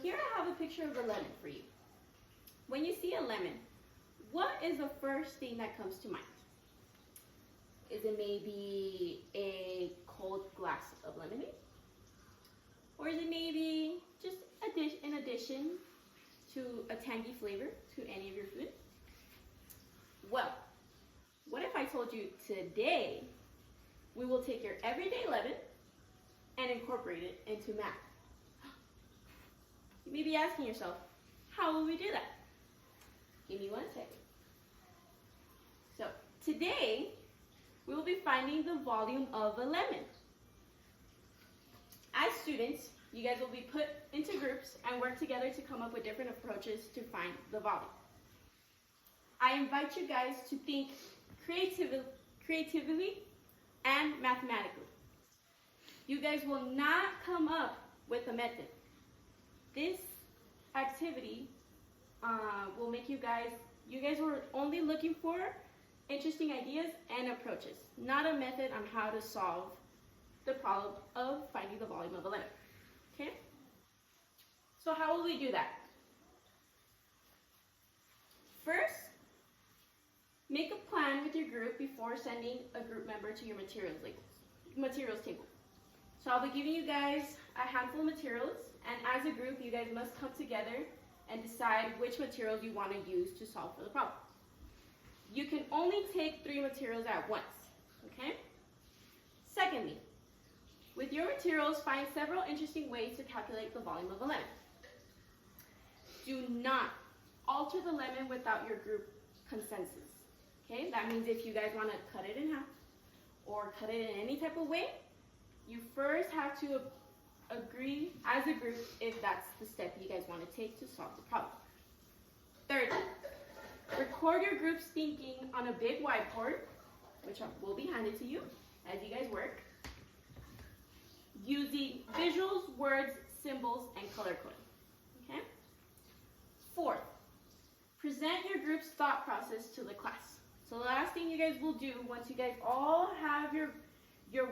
here I have a picture of a lemon for you. When you see a lemon, what is the first thing that comes to mind? Is it maybe a cold glass of lemonade? Or is it maybe just an addition to a tangy flavor to any of your food? Well, what if I told you today we will take your everyday lemon and incorporate it into math? You may be asking yourself, how will we do that? Give me 1 second. So today, we will be finding the volume of a lemon. As students, you guys will be put into groups and work together to come up with different approaches to find the volume. I invite you guys to think creatively and mathematically. You guys will not come up with a method. This activity will make you guys were only looking for interesting ideas and approaches, not a method on how to solve the problem of finding the volume of a lemon. Okay? So how will we do that? First, make a plan with your group before sending a group member to your materials table. So I'll be giving you guys a handful of materials, and as a group, you guys must come together and decide which materials you want to use to solve for the problem. You can only take 3 materials at once, okay? Secondly, with your materials, find several interesting ways to calculate the volume of a lemon. Do not alter the lemon without your group consensus, okay? That means if you guys want to cut it in half or cut it in any type of way, you first have to agree as a group if that's the step you guys want to take to solve the problem. Thirdly, record your group's thinking on a big whiteboard, which will be handed to you as you guys work, using visuals, words, symbols, and color coding. Okay? Fourth, present your group's thought process to the class. So the last thing you guys will do once you guys all have your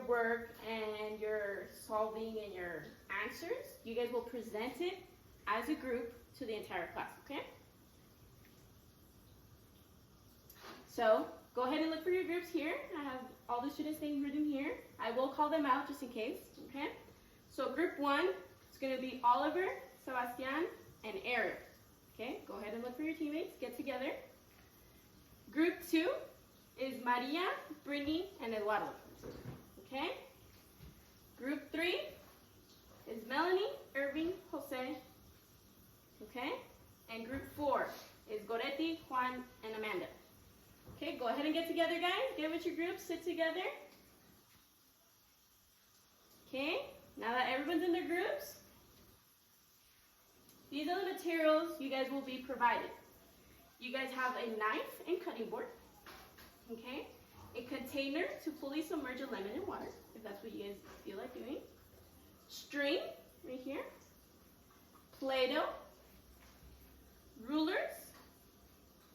work and your solving and your answers, you guys will present it as a group to the entire class, okay? So go ahead and look for your groups here. I have all the students' names written here. I will call them out just in case, okay? So group 1 is going to be Oliver, Sebastian, and Ariel. Okay, go ahead and look for your teammates, get together. Group 2 is Maria, Brittany, and Eduardo. Okay? Group 3 is Melanie, Irving, Jose. Okay? And group 4 is Goretti, Juan, and Amanda. Okay, go ahead and get together, guys. Get with your groups, sit together. Okay, now that everyone's in their groups, these are the materials you guys will be provided. You guys have a knife and cutting board. Okay? A container to fully submerge a lemon in water, if that's what you guys feel like doing. String, right here. Play-Doh. Rulers.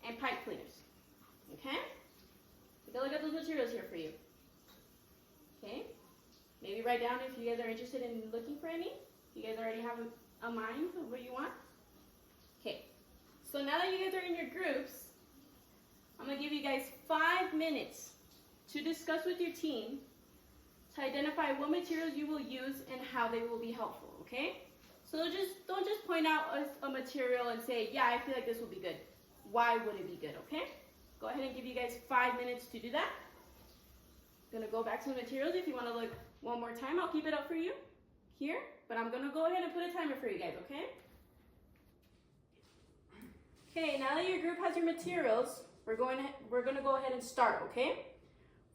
And pipe cleaners. Okay? Take a look at those materials here for you. Okay? Maybe write down if you guys are interested in looking for any. You guys already have a mind of what you want. Okay. So now that you guys are in your groups, I'm going to give you guys 5 minutes to discuss with your team to identify what materials you will use and how they will be helpful, okay? So don't just point out a material and say, yeah, I feel like this will be good. Why would it be good, okay? Go ahead and give you guys 5 minutes to do that. I'm gonna go back to the materials. If you wanna look one more time, I'll keep it up for you here, but I'm gonna go ahead and put a timer for you guys, okay? Okay, now that your group has your materials, we're gonna go ahead and start, okay?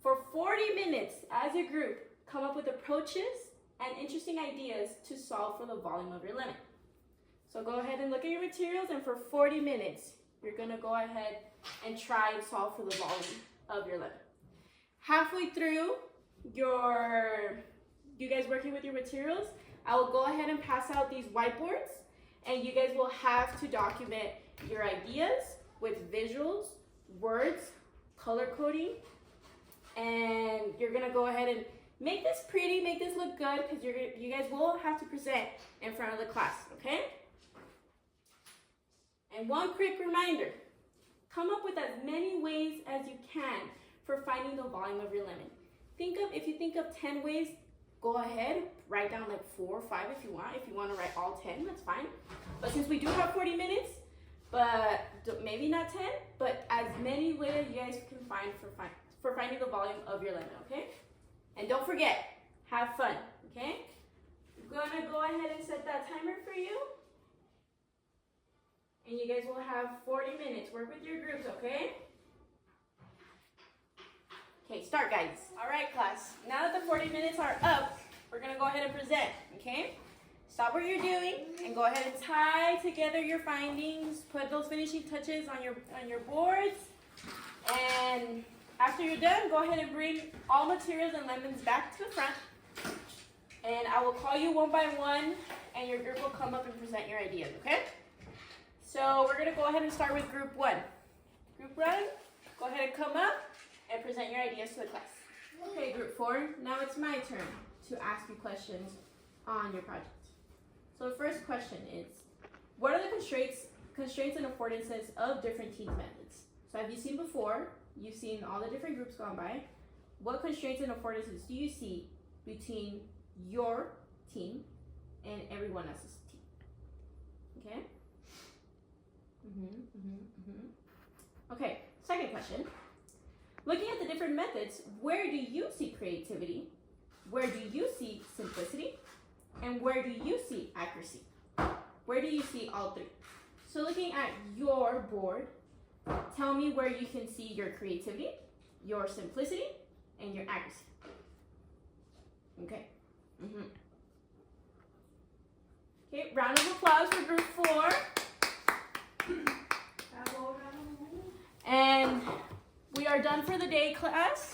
For 40 minutes, as a group, come up with approaches and interesting ideas to solve for the volume of your lemon. So go ahead and look at your materials, and for 40 minutes, you're gonna go ahead and try and solve for the volume of your lemon. Halfway through you guys working with your materials, I will go ahead and pass out these whiteboards, and you guys will have to document your ideas with visuals, words, color coding, and you're gonna go ahead and make this pretty, make this look good, because you guys will have to present in front of the class, okay? And one quick reminder, come up with as many ways as you can for finding the volume of your lemon. If you think of 10 ways, go ahead, write down like 4 or 5 if you want. If you want to write all 10, that's fine. But since we do have 40 minutes, but maybe not 10, but as many ways you guys can find for finding the volume of your lemon, okay? And don't forget, have fun, okay? I'm gonna go ahead and set that timer for you. And you guys will have 40 minutes. Work with your groups, okay? Okay, start, guys. All right, class. Now that the 40 minutes are up, we're gonna go ahead and present, okay? Stop what you're doing and go ahead and tie together your findings. Put those finishing touches on your boards. And after you're done, go ahead and bring all materials and lemons back to the front. And I will call you one by one, and your group will come up and present your ideas, okay? So we're gonna go ahead and start with group 1. Group 1, go ahead and come up and present your ideas to the class. Okay, group 4, now it's my turn to ask you questions on your project. So the first question is, what are the constraints and affordances of different team methods? So have you seen before, you've seen all the different groups gone by. What constraints and affordances do you see between your team and everyone else's team? Okay? Okay, second question. Looking at the different methods, where do you see creativity? Where do you see simplicity? And where do you see accuracy? Where do you see all 3? So looking at your board, tell me where you can see your creativity, your simplicity, and your accuracy. Okay. Okay, round of applause for group 4. And we are done for the day, class.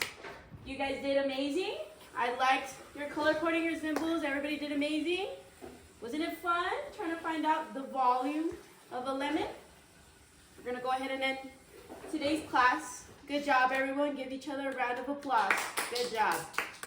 You guys did amazing. I liked your color coding, your symbols. Everybody did amazing. Wasn't it fun trying to find out the volume of a lemon? We're gonna go ahead and end today's class. Good job, everyone. Give each other a round of applause. Good job.